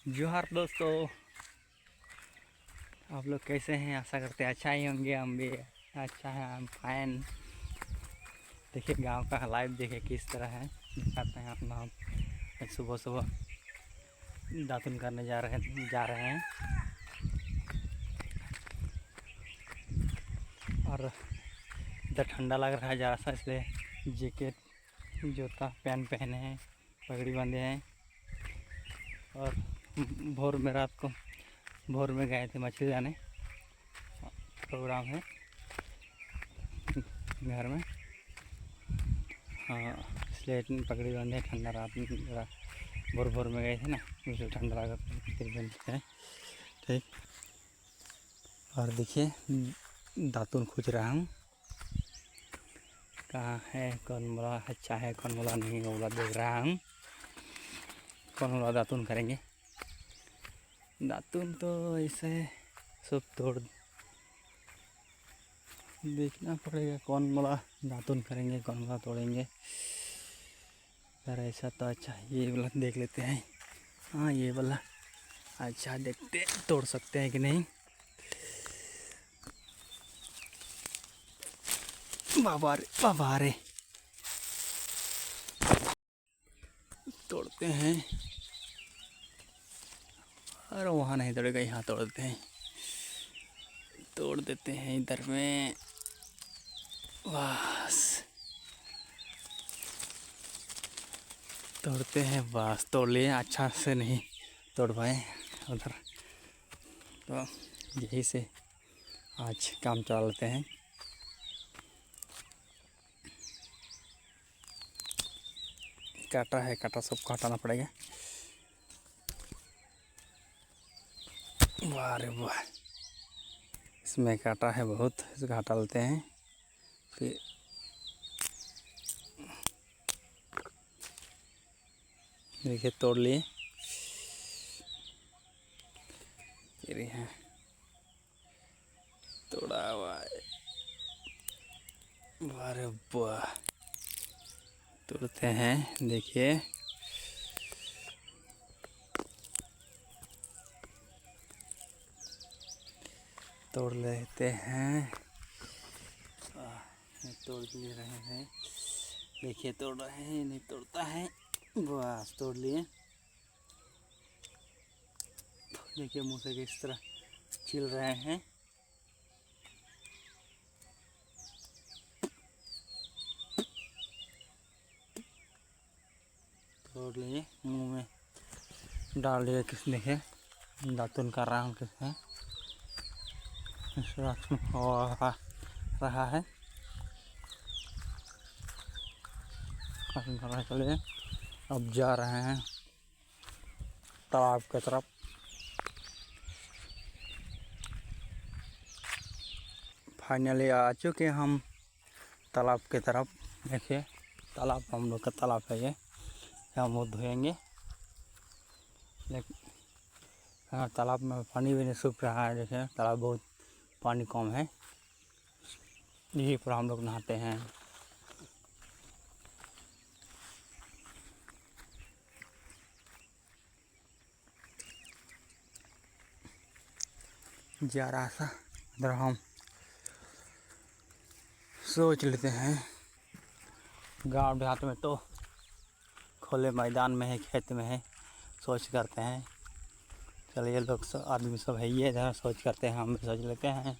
जोहार दोस्तों, आप लोग कैसे हैं? आशा करते हैं अच्छा ही होंगे। हम भी अच्छा है, हम फाइन। देखिए गांव का लाइव देखिए किस तरह है, दिखाते हैं अपना। हम सुबह सुबह दातुन करने जा रहे हैं और इधर ठंडा लग रहा है ज़रा सा, इसलिए जैकेट जूता पैंट पहने हैं, पगड़ी बांधे हैं। और भोर में रात को भोर में गए थे मछली जाने, प्रोग्राम है घर में। हाँ, इसलिए पगड़ी बांधे, ठंडा रात में भोर भोर में गए थे ना, मुझे ठंडा लगा है। ठीक, और देखिए दातुन खींच रहा हूँ। कहाँ है, कौन बोला अच्छा है, कौन बोला नहीं बोला, देख रहा हूँ। कौन बोला दातुन करेंगे, दातुन तो ऐसे सब तोड़ देखना पड़ेगा। कौन बोला दातुन करेंगे, कौन बोला तोड़ेंगे। यार ऐसा तो अच्छा, ये वाला देख लेते हैं। हाँ ये वाला अच्छा, देखते तोड़ सकते हैं कि नहीं। बाबा रे तोड़ते हैं। अरे वहाँ नहीं तोड़ेगा, यहाँ तोड़ देते हैं, तोड़ देते हैं इधर में। बस तोड़ते हैं, बस तोड़ लिए। अच्छा से नहीं तोड़ पाए उधर, तो यही से आज काम चला लेते हैं। काटा है, काटा सबको हटाना पड़ेगा। वाह रे वाह, इसमें काटा है बहुत, इसको हटा लेते हैं। फिर देखिए तोड़ लिए, ये है तोड़ा हुआ है। वाह रे वाह, तोड़ते हैं, देखिए तोड़ लेते हैं। तोड़ ले रहे हैं, देखिए तोड़ रहे हैं, नहीं तोड़ता है। बस तोड़ लिए। देखिए मुँह से किस तरह छिल रहे हैं। तोड़ लिए, मुँह में डाल दिए। किस देखिए दातुन कर रहा हूँ, किसने रहा है। चलिए अब जा रहे हैं तालाब की तरफ। फाइनली आ चुके हम तालाब की तरफ। देखिए तालाब, हम लोग का तालाब है ये, हम मुँह धोएंगे। लेकिन हाँ, तालाब में पानी भी नहीं सूख रहा है। देखिए तालाब बहुत पानी कम है, यहीं पर हम लोग नहाते हैं। जरा सा इधर हम सोच लेते हैं। गांव देहात में तो खुले मैदान में है, खेत में है, सोच करते हैं। चलिए लोग सब आदमी सब है, ये इधर सोच करते हैं, हम भी सोच लेते हैं।